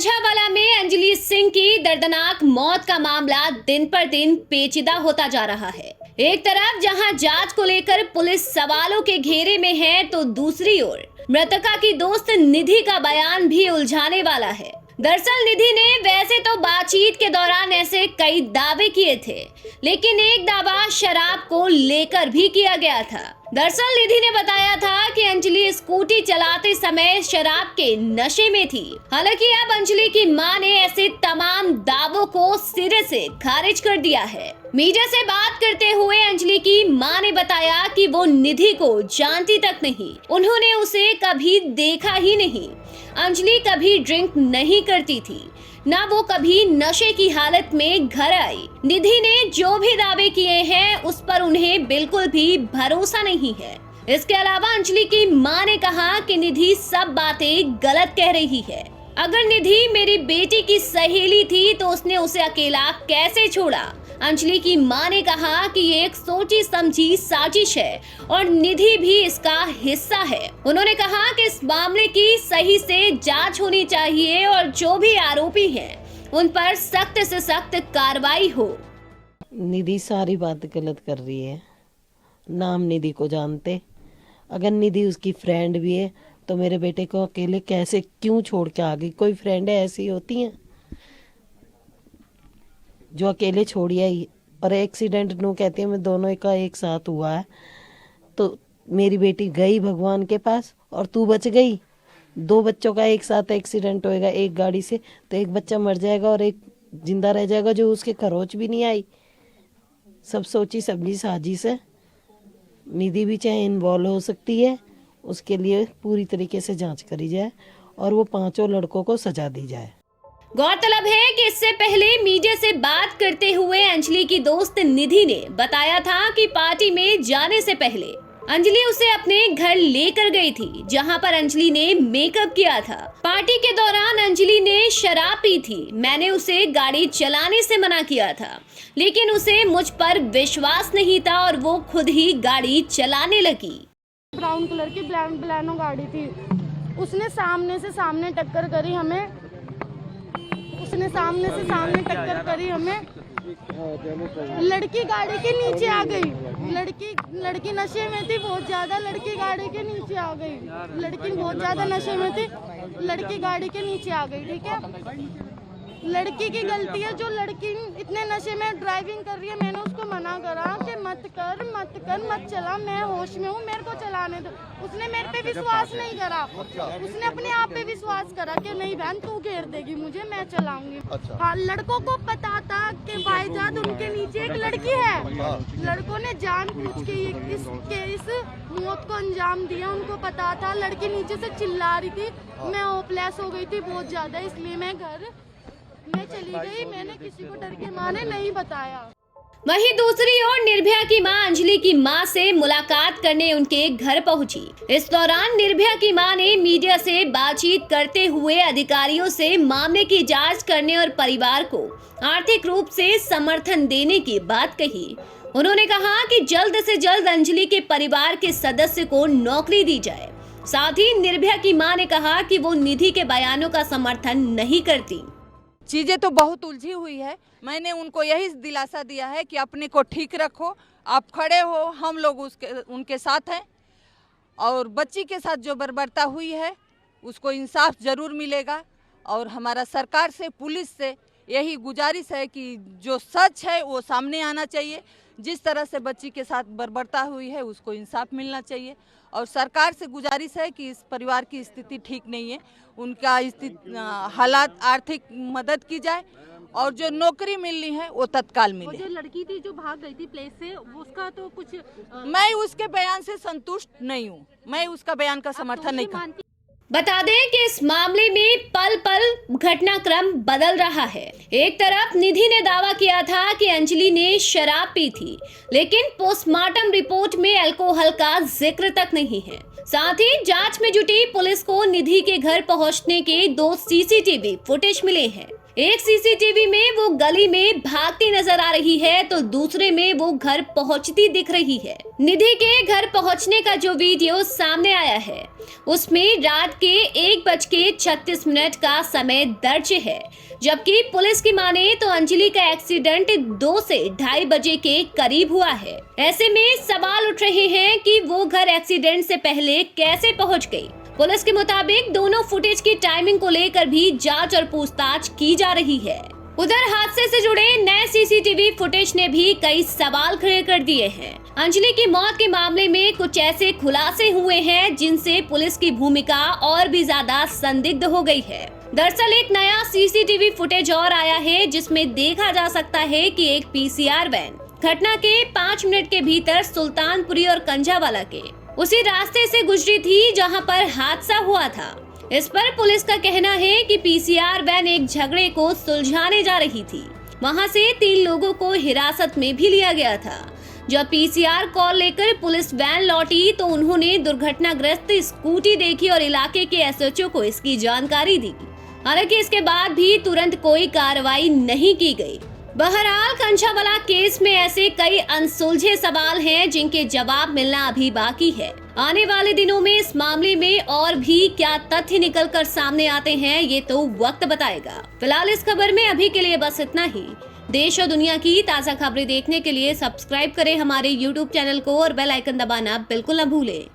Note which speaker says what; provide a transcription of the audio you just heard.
Speaker 1: झंझावाला में अंजलि सिंह की दर्दनाक मौत का मामला दिन पर दिन पेचीदा होता जा रहा है। एक तरफ जहां जांच को लेकर पुलिस सवालों के घेरे में है, तो दूसरी ओर मृतका की दोस्त निधि का बयान भी उलझाने वाला है। दरअसल निधि ने वैसे तो बातचीत के दौरान ऐसे कई दावे किए थे, लेकिन एक दावा शराब को लेकर भी किया गया था। दरअसल निधि ने बताया था कि अंजलि स्कूटी चलाते समय शराब के नशे में थी। हालांकि अब अंजलि की मां ने ऐसे तमाम दावों को सिरे से खारिज कर दिया है। मीडिया से बात करते हुए अंजलि की मां ने बताया कि वो निधि को जानती तक नहीं, उन्होंने उसे कभी देखा ही नहीं। अंजलि कभी ड्रिंक नहीं करती थी, ना वो कभी नशे की हालत में घर आई। निधि ने जो भी दावे किए हैं उस पर उन्हें बिल्कुल भी भरोसा नहीं है। इसके अलावा अंजलि की मां ने कहा कि निधि सब बातें गलत कह रही है। अगर निधि मेरी बेटी की सहेली थी तो उसने उसे अकेला कैसे छोड़ा। अंजलि की मां ने कहा कि ये एक सोची समझी साजिश है और निधि भी इसका हिस्सा है। उन्होंने कहा कि इस मामले की सही से जांच होनी चाहिए और जो भी आरोपी हैं उन पर सख्त से सख्त कार्रवाई हो।
Speaker 2: निधि सारी बात गलत कर रही है। नाम निधि को जानते, अगर निधि उसकी फ्रेंड भी है तो मेरे बेटे को अकेले कैसे क्यों छोड़ के आ गई। कोई फ्रेंड ऐसी होती हैं जो अकेले छोड़ी आई। और एक्सीडेंट नो कहते हैं मैं दोनों का एक साथ हुआ है, तो मेरी बेटी गई भगवान के पास और तू बच गई। दो बच्चों का एक साथ एक्सीडेंट होएगा एक गाड़ी से, तो एक बच्चा मर जाएगा और एक जिंदा रह जाएगा जो उसके खरोच भी नहीं आई। सब सोची समझी साजिश है। निधि भी चाहे इन्वॉल्व हो सकती है, उसके लिए पूरी तरीके से जांच करी जाए और वो पांचों लड़कों को सजा दी जाए।
Speaker 1: गौरतलब है कि इससे पहले मीडिया से बात करते हुए अंजलि की दोस्त निधि ने बताया था कि पार्टी में जाने से पहले अंजलि उसे अपने घर लेकर गई थी, जहां पर अंजलि ने मेकअप किया था। पार्टी के दौरान अंजलि ने शराब पी थी। मैंने उसे गाड़ी चलाने से मना किया था, लेकिन उसे मुझ पर विश्वास नहीं था और वो खुद ही गाड़ी चलाने लगी।
Speaker 3: ब्राउन कलर की ब्लैनो गाड़ी थी, उसने सामने से सामने टक्कर करी हमें। लड़की गाड़ी के नीचे आ गई। लड़की नशे में थी बहुत ज्यादा। लड़की गाड़ी के नीचे आ गई। लड़की बहुत ज्यादा नशे में थी, लड़की गाड़ी के नीचे आ गई। ठीक है, लड़की की गलती है जो लड़की इतने नशे में ड्राइविंग कर रही है। मैंने उसको मना करा कि मत चला, मैं होश में हूँ, मेरे को चलाने दो। उसने मेरे पे विश्वास नहीं करा। उसने अपने आप पे विश्वास करा कि नहीं बहन तू घेर देगी मुझे, मैं चलाऊंगी। हाँ, लड़कों को पता था कि भाईजान उनके नीचे एक लड़की है। लड़कों ने जानबूझ के इस मौत को अंजाम दिया। उनको पता था, लड़की नीचे से चिल्ला रही थी, मैं होपलेस हो गई थी बहुत ज्यादा, इसलिए मैं घर में चली गई। मैंने किसी को डर के मारे नहीं बताया।
Speaker 1: वहीं दूसरी ओर निर्भया की मां अंजलि की मां से मुलाकात करने उनके घर पहुंची। इस दौरान निर्भया की मां ने मीडिया से बातचीत करते हुए अधिकारियों से मामले की जांच करने और परिवार को आर्थिक रूप से समर्थन देने की बात कही। उन्होंने कहा कि जल्द से जल्द अंजलि के परिवार के सदस्य को नौकरी दी जाए। साथ ही निर्भया की मां ने कहा कि वो निधि के बयानों का समर्थन नहीं करती।
Speaker 4: चीज़ें तो बहुत उलझी हुई है। मैंने उनको यही दिलासा दिया है कि अपने को ठीक रखो, आप खड़े हो, हम लोग उनके साथ हैं। और बच्ची के साथ जो बर्बरता हुई है उसको इंसाफ जरूर मिलेगा। और हमारा सरकार से, पुलिस से यही गुजारिश है कि जो सच है वो सामने आना चाहिए। जिस तरह से बच्ची के साथ बर्बरता हुई है उसको इंसाफ मिलना चाहिए। और सरकार से गुजारिश है कि इस परिवार की स्थिति ठीक नहीं है, उनका हालात आर्थिक मदद की जाए और जो नौकरी मिलनी है वो तत्काल मिले।
Speaker 3: जो लड़की थी जो भाग गई थी प्लेस से, उसका तो कुछ
Speaker 4: मैं उसके बयान से संतुष्ट नहीं हूँ। मैं उसका बयान का समर्थन नहीं करती।
Speaker 1: बता दें कि इस मामले में पल पल घटनाक्रम बदल रहा है। एक तरफ निधि ने दावा किया था कि अंजलि ने शराब पी थी, लेकिन पोस्टमार्टम रिपोर्ट में अल्कोहल का जिक्र तक नहीं है। साथ ही जांच में जुटी पुलिस को निधि के घर पहुंचने के 2 सीसीटीवी फुटेज मिले हैं। एक सीसीटीवी में वो गली में भागती नजर आ रही है तो दूसरे में वो घर पहुंचती दिख रही है। निधि के घर पहुंचने का जो वीडियो सामने आया है उसमें रात के 1:36 का समय दर्ज है, जबकि पुलिस की माने तो अंजलि का एक्सीडेंट 2 से 2:30 बजे के करीब हुआ है। ऐसे में सवाल उठ रहे हैं कि वो घर एक्सीडेंट से पहले कैसे पहुंच गई। पुलिस के मुताबिक दोनों फुटेज की टाइमिंग को लेकर भी जांच और पूछताछ की जा रही है। उधर हादसे से जुड़े नए सीसीटीवी फुटेज ने भी कई सवाल खड़े कर दिए हैं। अंजलि की मौत के मामले में कुछ ऐसे खुलासे हुए हैं जिनसे पुलिस की भूमिका और भी ज्यादा संदिग्ध हो गई है। दरअसल एक नया सीसीटीवी फुटेज और आया है जिसमें देखा जा सकता है कि एक पीसीआर वैन घटना के 5 मिनट के भीतर सुल्तानपुरी और कंझावाला के उसी रास्ते से गुजरी थी जहां पर हादसा हुआ था। इस पर पुलिस का कहना है कि पीसीआर वैन एक झगड़े को सुलझाने जा रही थी। वहां से 3 लोगों को हिरासत में भी लिया गया था। जब पीसीआर कॉल लेकर पुलिस वैन लौटी तो उन्होंने दुर्घटनाग्रस्त स्कूटी देखी और इलाके के एसएचओ को इसकी जानकारी दी। हालांकि इसके बाद भी तुरंत कोई कार्रवाई नहीं की गई। बहरहाल कंझावाला केस में ऐसे कई अनसुलझे सवाल हैं जिनके जवाब मिलना अभी बाकी है। आने वाले दिनों में इस मामले में और भी क्या तथ्य निकल कर सामने आते हैं ये तो वक्त बताएगा। फिलहाल इस खबर में अभी के लिए बस इतना ही। देश और दुनिया की ताज़ा खबरें देखने के लिए सब्सक्राइब करें हमारे YouTube चैनल को और बेल आइकन दबाना बिल्कुल न भूलें।